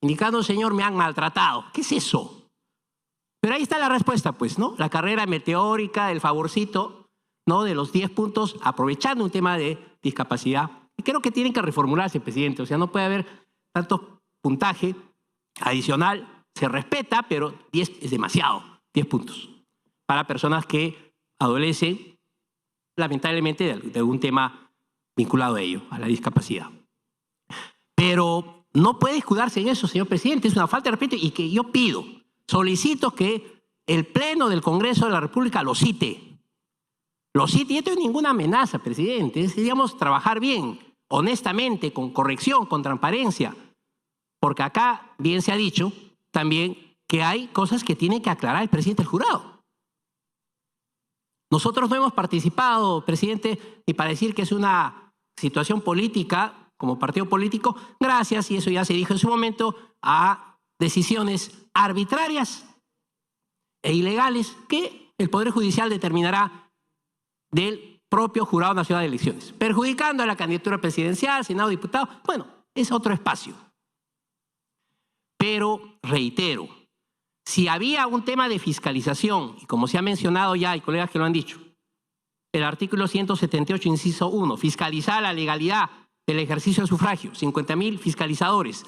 indicando, señor, me han maltratado. ¿Qué es eso? Pero ahí está la respuesta, pues, ¿no? La carrera meteórica, el favorcito, ¿no? De los 10 puntos, aprovechando un tema de discapacidad. Y creo que tienen que reformularse, presidente. O sea, no puede haber tanto puntaje adicional. Se respeta, pero 10 es demasiado. 10 puntos. Para personas que adolecen, lamentablemente, de algún tema vinculado a ello, a la discapacidad. Pero no puede escudarse en eso, señor presidente. Es una falta de respeto y que yo pido, solicito que el Pleno del Congreso de la República lo cite. Lo cite. Y esto no es ninguna amenaza, presidente. Es, digamos, trabajar bien, honestamente, con corrección, con transparencia. Porque acá bien se ha dicho también que hay cosas que tiene que aclarar el presidente del jurado. Nosotros no hemos participado, presidente, ni para decir que es una situación política como partido político, gracias, y eso ya se dijo en su momento, a decisiones arbitrarias e ilegales que el Poder Judicial determinará del propio Jurado Nacional de Elecciones, perjudicando a la candidatura presidencial, Senado, diputado. Bueno, es otro espacio. Pero, reitero, si había un tema de fiscalización, y como se ha mencionado ya, hay colegas que lo han dicho, el artículo 178, inciso 1, fiscalizar la legalidad del ejercicio del sufragio, 50.000 fiscalizadores.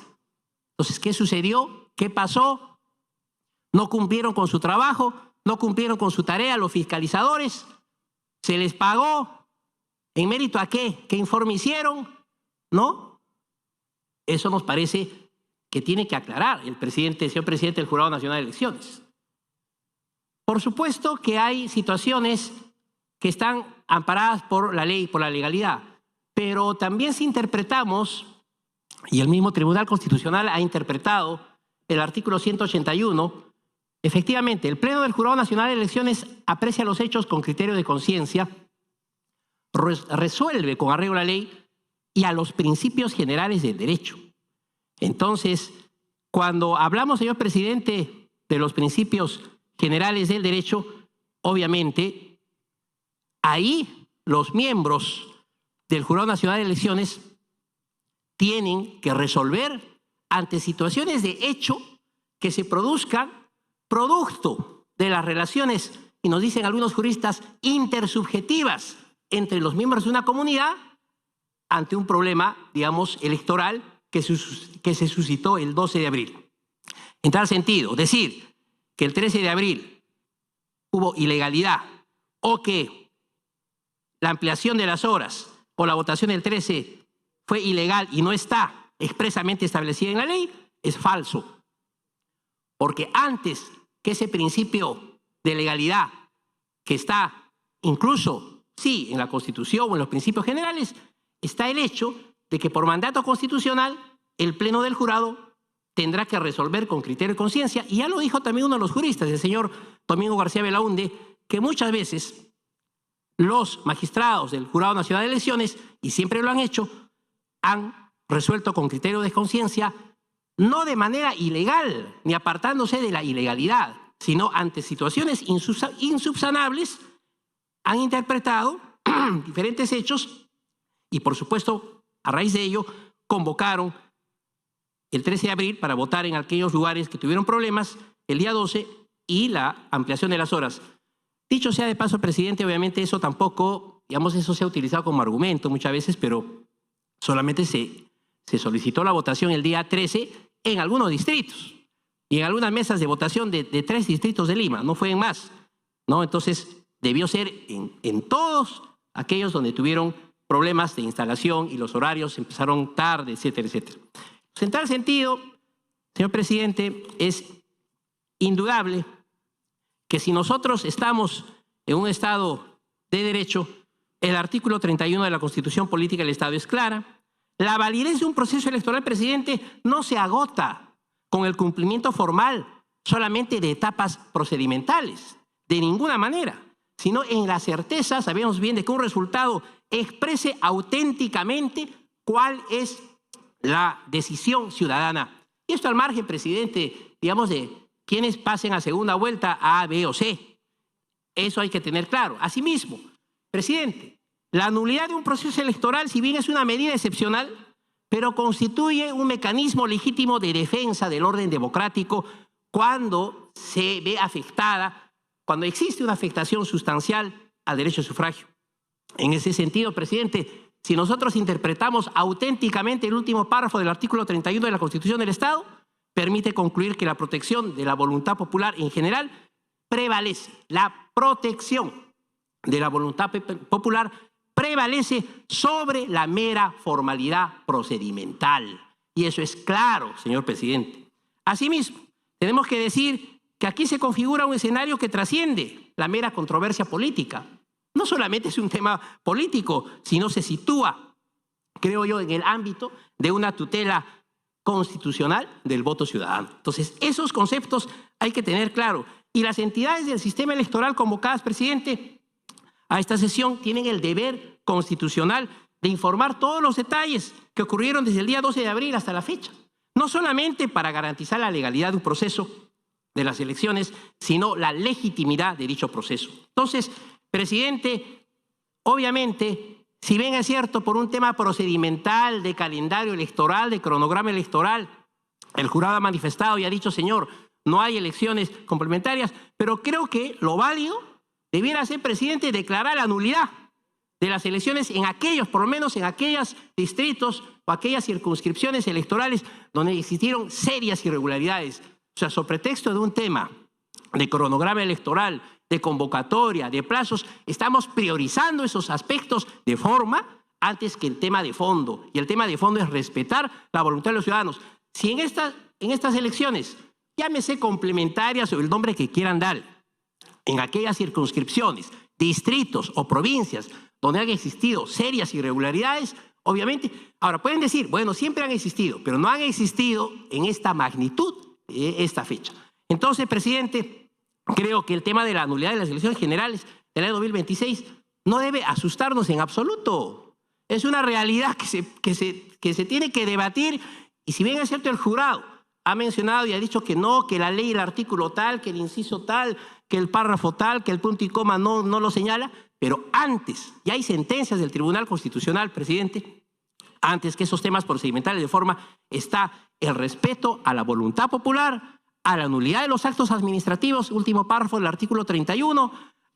Entonces, ¿qué sucedió? ¿Qué pasó? ¿No cumplieron con su trabajo? ¿No cumplieron con su tarea los fiscalizadores? ¿Se les pagó? ¿En mérito a qué? ¿Qué informe hicieron? ¿No? Eso nos parece que tiene que aclarar el señor presidente del Jurado Nacional de Elecciones. Por supuesto que hay situaciones que están amparadas por la ley, por la legalidad, pero también si interpretamos, y el mismo Tribunal Constitucional ha interpretado el artículo 181, efectivamente, el Pleno del Jurado Nacional de Elecciones aprecia los hechos con criterio de conciencia, resuelve con arreglo a la ley y a los principios generales del derecho. Entonces, cuando hablamos, señor presidente, de los principios generales del derecho, obviamente, ahí los miembros del Jurado Nacional de Elecciones tienen que resolver ante situaciones de hecho que se produzcan producto de las relaciones, y nos dicen algunos juristas, intersubjetivas entre los miembros de una comunidad ante un problema, digamos, electoral que se suscitó el 12 de abril. En tal sentido, decir que el 13 de abril hubo ilegalidad o que la ampliación de las horas o la votación del 13 fue ilegal y no está expresamente establecida en la ley, es falso. Porque antes que ese principio de legalidad que está incluso, sí, en la Constitución o en los principios generales, está el hecho de que por mandato constitucional el Pleno del Jurado tendrá que resolver con criterio de conciencia, y ya lo dijo también uno de los juristas, el señor Domingo García Belaunde, que muchas veces los magistrados del Jurado Nacional de Elecciones, y siempre lo han hecho, han resuelto con criterio de conciencia, no de manera ilegal, ni apartándose de la ilegalidad, sino ante situaciones insubsanables, han interpretado diferentes hechos y, por supuesto, a raíz de ello, convocaron el 13 de abril para votar en aquellos lugares que tuvieron problemas, el día 12, y la ampliación de las horas. Dicho sea de paso, presidente, obviamente eso tampoco, digamos, eso se ha utilizado como argumento muchas veces, pero solamente se solicitó la votación el día 13 en algunos distritos y en algunas mesas de votación de 3 distritos de Lima, no fue en más, ¿no? Entonces debió ser en todos aquellos donde tuvieron problemas de instalación y los horarios empezaron tarde, etcétera, etcétera. En tal sentido, señor presidente, es indudable que si nosotros estamos en un Estado de Derecho, el artículo 31 de la Constitución Política del Estado es clara. La validez de un proceso electoral, presidente, no se agota con el cumplimiento formal solamente de etapas procedimentales. de ninguna manera, sino en la certeza, sabemos bien, de que un resultado exprese auténticamente cuál es la decisión ciudadana. Y esto al margen, presidente, digamos, de quienes pasen a segunda vuelta A, B o C. Eso hay que tener claro. Asimismo, presidente, la nulidad de un proceso electoral, si bien es una medida excepcional, pero constituye un mecanismo legítimo de defensa del orden democrático cuando se ve afectada, cuando existe una afectación sustancial al derecho de sufragio. En ese sentido, presidente, si nosotros interpretamos auténticamente el último párrafo del artículo 31 de la Constitución del Estado, permite concluir que la protección de la voluntad popular en general prevalece. La protección de la voluntad popular prevalece sobre la mera formalidad procedimental. Y eso es claro, señor presidente. Asimismo, tenemos que decir que aquí se configura un escenario que trasciende la mera controversia política. No solamente es un tema político, sino se sitúa, creo yo, en el ámbito de una tutela constitucional del voto ciudadano. Entonces, esos conceptos hay que tener claro. Y las entidades del sistema electoral convocadas, presidente, a esta sesión tienen el deber constitucional de informar todos los detalles que ocurrieron desde el día 12 de abril hasta la fecha. No solamente para garantizar la legalidad de un proceso de las elecciones, sino la legitimidad de dicho proceso. Entonces, presidente, obviamente, si bien es cierto por un tema procedimental, de calendario electoral, de cronograma electoral, el jurado ha manifestado y ha dicho, señor, no hay elecciones complementarias, pero creo que lo válido debiera ser, presidente, declarar la nulidad de las elecciones en aquellos, por lo menos en aquellos distritos o aquellas circunscripciones electorales donde existieron serias irregularidades. O sea, sobre pretexto de un tema de cronograma electoral, de convocatoria, de plazos, estamos priorizando esos aspectos de forma antes que el tema de fondo. Y el tema de fondo es respetar la voluntad de los ciudadanos. Si en estas elecciones, llámese complementarias o el nombre que quieran dar, en aquellas circunscripciones, distritos o provincias donde han existido serias irregularidades, obviamente, ahora pueden decir, bueno, siempre han existido, pero no han existido en esta magnitud, esta fecha. Entonces, presidente, creo que el tema de la nulidad de las elecciones generales del año 2026 no debe asustarnos en absoluto. Es una realidad que se tiene que debatir, y si bien es cierto el jurado ha mencionado y ha dicho que no, que la ley, el artículo tal, que el inciso tal, que el párrafo tal, que el punto y coma no lo señala, pero antes, ya hay sentencias del Tribunal Constitucional, presidente, antes que esos temas procedimentales de forma, está el respeto a la voluntad popular, a la nulidad de los actos administrativos, último párrafo del artículo 31,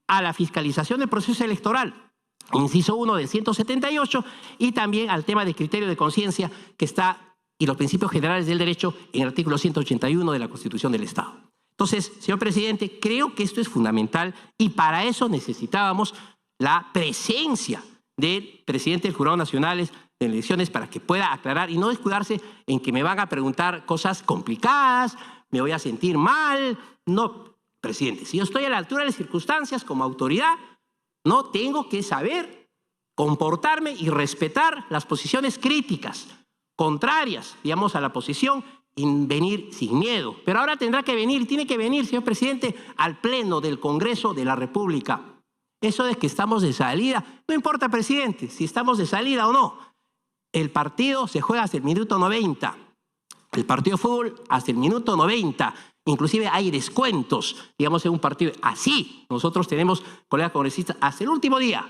a la fiscalización del proceso electoral, inciso 1 del 178, y también al tema de criterio de conciencia que está, y los principios generales del derecho, en el artículo 181 de la Constitución del Estado. Entonces, señor presidente, creo que esto es fundamental y para eso necesitábamos la presencia del presidente del Jurado Nacional de Elecciones para que pueda aclarar y no descuidarse en que me van a preguntar cosas complicadas, me voy a sentir mal. No, presidente, si yo estoy a la altura de las circunstancias como autoridad, no tengo que saber comportarme y respetar las posiciones críticas, contrarias, digamos, a la posición, y venir sin miedo. Pero ahora tendrá que venir, tiene que venir, señor presidente, al Pleno del Congreso de la República. Eso de que estamos de salida, no importa, presidente, si estamos de salida o no. El partido se juega hasta el minuto 90. El partido de fútbol hasta el minuto 90. Inclusive hay descuentos, digamos, en un partido. Así, nosotros tenemos, colegas congresistas, hasta el último día,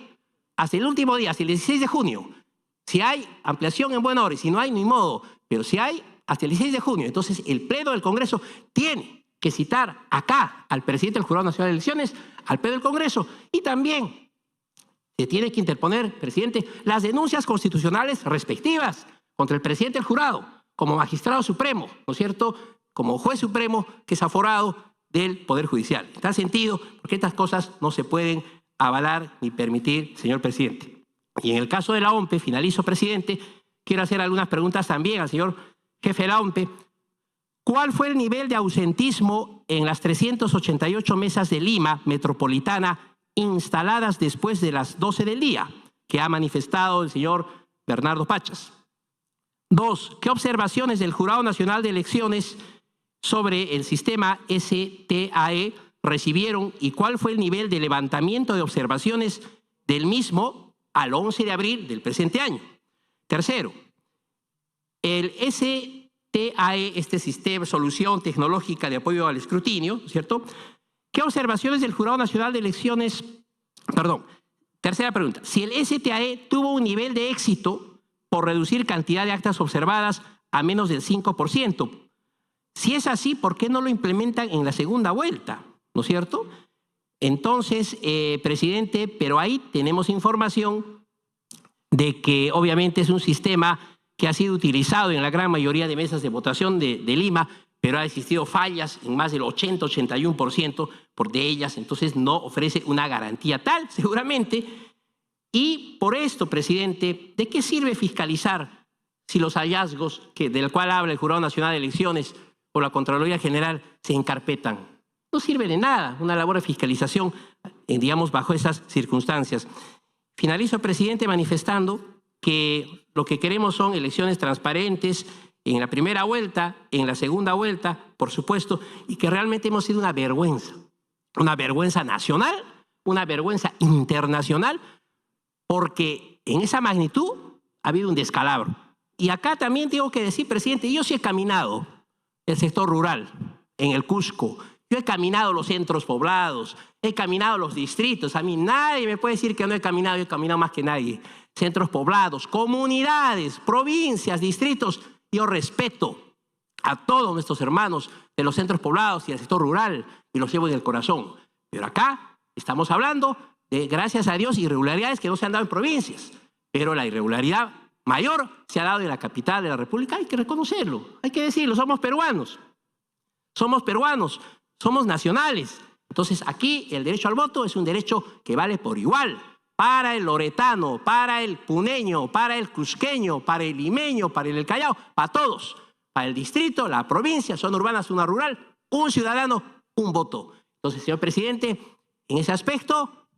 hasta el 16 de junio. Si hay ampliación en buena hora, y si no hay, ni modo. Pero si hay, hasta el 16 de junio. Entonces, el Pleno del Congreso tiene que citar acá al presidente del Jurado Nacional de Elecciones, al Pleno del Congreso, y también se tiene que interponer, presidente, las denuncias constitucionales respectivas contra el presidente del jurado, como magistrado supremo, ¿no es cierto?, como juez supremo que es aforado del Poder Judicial. En tal sentido, porque estas cosas no se pueden avalar ni permitir, señor presidente. Y en el caso de la OMPE, finalizo, presidente, quiero hacer algunas preguntas también al señor jefe de la OMPE. ¿Cuál fue el nivel de ausentismo en las 388 mesas de Lima metropolitana instaladas después de las 12 del día, que ha manifestado el señor Bernardo Pachas? 2. ¿Qué observaciones del Jurado Nacional de Elecciones sobre el sistema STAE recibieron y cuál fue el nivel de levantamiento de observaciones del mismo al 11 de abril del presente año. Tercero, el STAE, este Sistema Solución Tecnológica de Apoyo al Escrutinio, ¿cierto? ¿Qué observaciones del Jurado Nacional de Elecciones? Perdón, tercera pregunta. Si el STAE tuvo un nivel de éxito por reducir cantidad de actas observadas a menos del 5%. Si es así, ¿por qué no lo implementan en la segunda vuelta? ¿No es cierto? Entonces, presidente, pero ahí tenemos información de que obviamente es un sistema que ha sido utilizado en la gran mayoría de mesas de votación de Lima, pero ha existido fallas en más del 80-81% de ellas, entonces no ofrece una garantía tal, seguramente. Y por esto, presidente, ¿de qué sirve fiscalizar si los hallazgos del cual habla el Jurado Nacional de Elecciones o la Contraloría General se encarpetan? No sirve de nada una labor de fiscalización, digamos, bajo esas circunstancias. Finalizo, presidente, manifestando que lo que queremos son elecciones transparentes en la primera vuelta, en la segunda vuelta, por supuesto, y que realmente hemos sido una vergüenza nacional, una vergüenza internacional, porque en esa magnitud ha habido un descalabro. Y acá también tengo que decir, presidente, yo sí he caminado el sector rural, en el Cusco. Yo he caminado los centros poblados, he caminado los distritos. A mí nadie me puede decir que no he caminado, yo he caminado más que nadie. Centros poblados, comunidades, provincias, distritos. Yo respeto a todos nuestros hermanos de los centros poblados y del sector rural y los llevo en el corazón. Pero acá estamos hablando de, gracias a Dios, irregularidades que no se han dado en provincias. Pero la irregularidad mayor se ha dado en la capital de la República. Hay que reconocerlo, hay que decirlo, somos peruanos. Somos peruanos, somos nacionales. Entonces aquí el derecho al voto es un derecho que vale por igual para el loretano, para el puneño, para el cusqueño, para el limeño, para el Callao, para todos. Para el distrito, la provincia, zona urbana, zona rural, un ciudadano, un voto. Entonces, señor presidente, en ese aspecto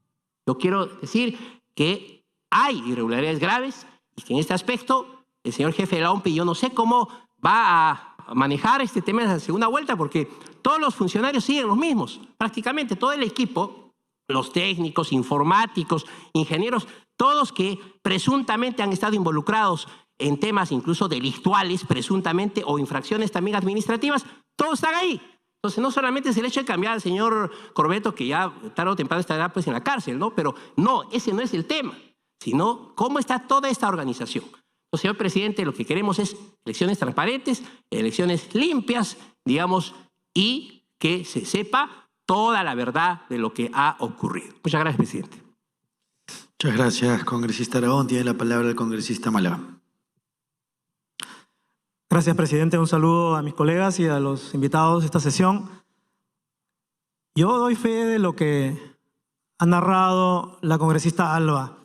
yo quiero decir que hay irregularidades graves y que en este aspecto el señor jefe de la OMPE, yo no sé cómo va a manejar este tema en la segunda vuelta, porque todos los funcionarios siguen los mismos, prácticamente todo el equipo, los técnicos, informáticos, ingenieros, todos que presuntamente han estado involucrados en temas incluso delictuales, presuntamente, o infracciones también administrativas, todos están ahí. Entonces, no solamente es el hecho de cambiar al señor Corbeto, que ya tarde o temprano estará pues en la cárcel, ¿no? Pero no, ese no es el tema, sino cómo está toda esta organización. Entonces, señor presidente, lo que queremos es elecciones transparentes, elecciones limpias, digamos, y que se sepa toda la verdad de lo que ha ocurrido. Muchas gracias, presidente. Muchas gracias, congresista Aragón. Tiene la palabra el congresista Málaga. Gracias, presidente. Un saludo a mis colegas y a los invitados de esta sesión. Yo doy fe de lo que ha narrado la congresista Alba,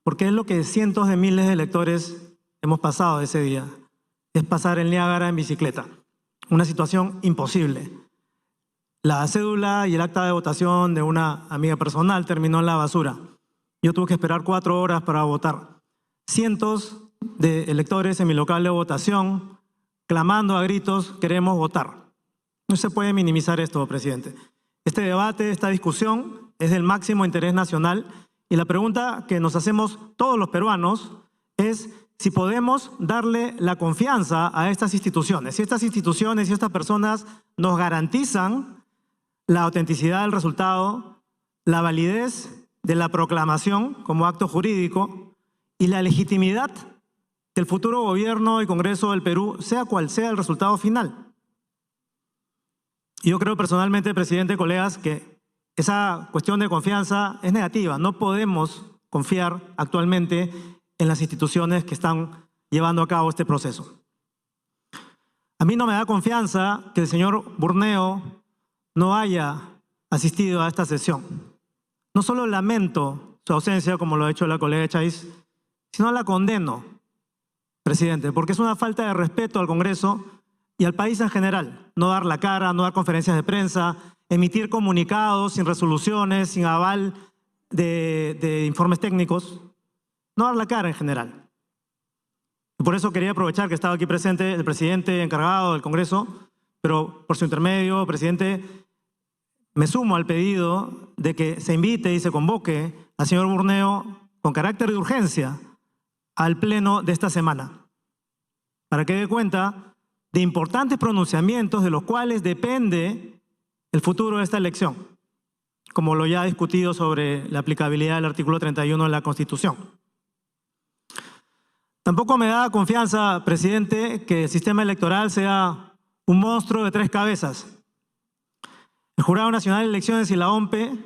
porque es lo que cientos de miles de electores hemos pasado ese día. Es pasar el Niágara en bicicleta. Una situación imposible. La cédula y el acta de votación de una amiga personal terminó en la basura. Yo tuve que esperar 4 horas para votar. Cientos de electores en mi local de votación clamando a gritos, queremos votar. No se puede minimizar esto, presidente. Este debate, esta discusión es del máximo interés nacional y la pregunta que nos hacemos todos los peruanos es si podemos darle la confianza a estas instituciones. Si estas instituciones y estas personas nos garantizan la autenticidad del resultado, la validez de la proclamación como acto jurídico y la legitimidad del futuro gobierno y Congreso del Perú, sea cual sea el resultado final. Yo creo personalmente, presidente, colegas, que esa cuestión de confianza es negativa. No podemos confiar actualmente en las instituciones que están llevando a cabo este proceso. A mí no me da confianza que el señor Burneo no haya asistido a esta sesión. No solo lamento su ausencia, como lo ha hecho la colega Chais, sino la condeno, presidente, porque es una falta de respeto al Congreso y al país en general. No dar la cara, no dar conferencias de prensa, emitir comunicados sin resoluciones, sin aval de informes técnicos. No dar la cara en general. Y por eso quería aprovechar que estaba aquí presente el presidente encargado del Congreso, pero por su intermedio, presidente, me sumo al pedido de que se invite y se convoque al señor Burneo con carácter de urgencia al pleno de esta semana, para que dé cuenta de importantes pronunciamientos de los cuales depende el futuro de esta elección, como lo ya discutido sobre la aplicabilidad del artículo 31 de la Constitución. Tampoco me da confianza, presidente, que el sistema electoral sea un monstruo de 3 cabezas. El Jurado Nacional de Elecciones y la OMPE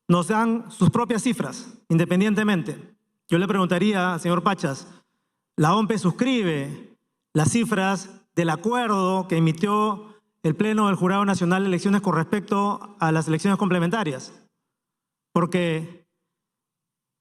nos dan sus propias cifras, independientemente. Yo le preguntaría al señor Pachas, la OMPE suscribe las cifras del acuerdo que emitió el Pleno del Jurado Nacional de Elecciones con respecto a las elecciones complementarias, porque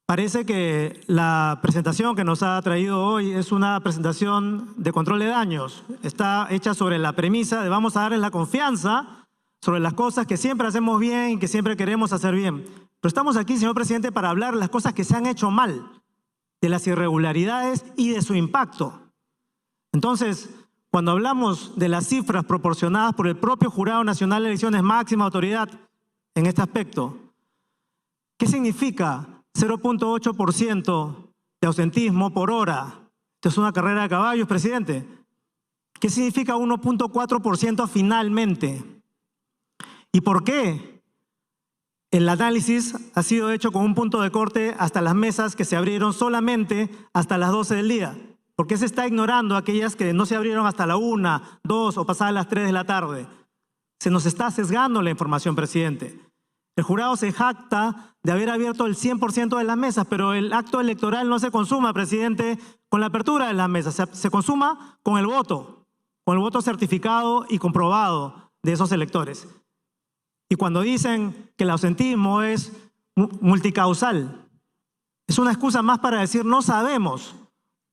parece que la presentación que nos ha traído hoy es una presentación de control de daños. Está hecha sobre la premisa de vamos a darles la confianza sobre las cosas que siempre hacemos bien y que siempre queremos hacer bien. Pero estamos aquí, señor presidente, para hablar de las cosas que se han hecho mal, de las irregularidades y de su impacto. Entonces, cuando hablamos de las cifras proporcionadas por el propio Jurado Nacional de Elecciones, máxima autoridad en este aspecto, ¿qué significa 0.8% de ausentismo por hora? Esto es una carrera de caballos, presidente. ¿Qué significa 1.4% finalmente? ¿Y por qué el análisis ha sido hecho con un punto de corte hasta las mesas que se abrieron solamente hasta las 12 del día? ¿Por qué se está ignorando aquellas que no se abrieron hasta la 1, 2 o pasadas las 3 de la tarde? Se nos está sesgando la información, presidente. El jurado se jacta de haber abierto el 100% de las mesas, pero el acto electoral no se consuma, presidente, con la apertura de las mesas. Se consuma con el voto certificado y comprobado de esos electores. Y cuando dicen que el ausentismo es multicausal, es una excusa más para decir no sabemos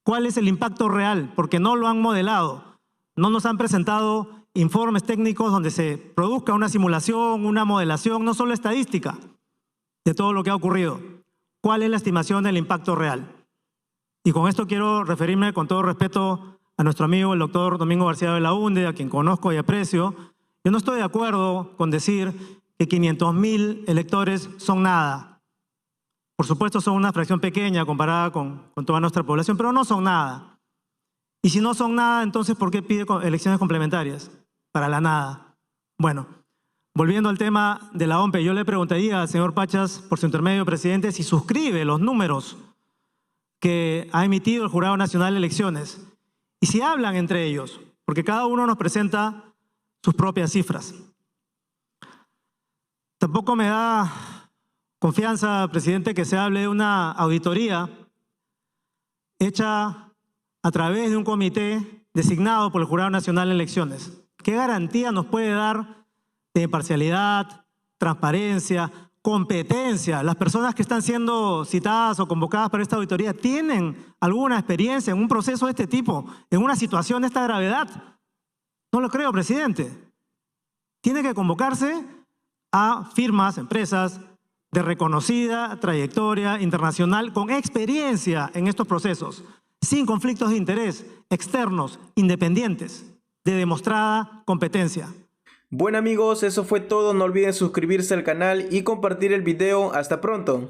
cuál es el impacto real, porque no lo han modelado. No nos han presentado informes técnicos donde se produzca una simulación, una modelación, no solo estadística, de todo lo que ha ocurrido. ¿Cuál es la estimación del impacto real? Y con esto quiero referirme con todo respeto a nuestro amigo el doctor Domingo García Belaúnde, a quien conozco y aprecio. Yo no estoy de acuerdo con decir que 500.000 electores son nada. Por supuesto son una fracción pequeña comparada con toda nuestra población, pero no son nada. Y si no son nada, entonces ¿por qué pide elecciones complementarias? Para la nada. Bueno, volviendo al tema de la OMPE, yo le preguntaría al señor Pachas, por su intermedio, presidente, si suscribe los números que ha emitido el Jurado Nacional de Elecciones y si hablan entre ellos, porque cada uno nos presenta sus propias cifras. Tampoco me da confianza, presidente, que se hable de una auditoría hecha a través de un comité designado por el Jurado Nacional de Elecciones. ¿Qué garantía nos puede dar de imparcialidad, transparencia, competencia? Las personas que están siendo citadas o convocadas para esta auditoría tienen alguna experiencia en un proceso de este tipo, en una situación de esta gravedad. No lo creo, presidente. Tiene que convocarse a firmas, empresas de reconocida trayectoria internacional con experiencia en estos procesos, sin conflictos de interés, externos, independientes, de demostrada competencia. Bueno amigos, eso fue todo. No olviden suscribirse al canal y compartir el video. Hasta pronto.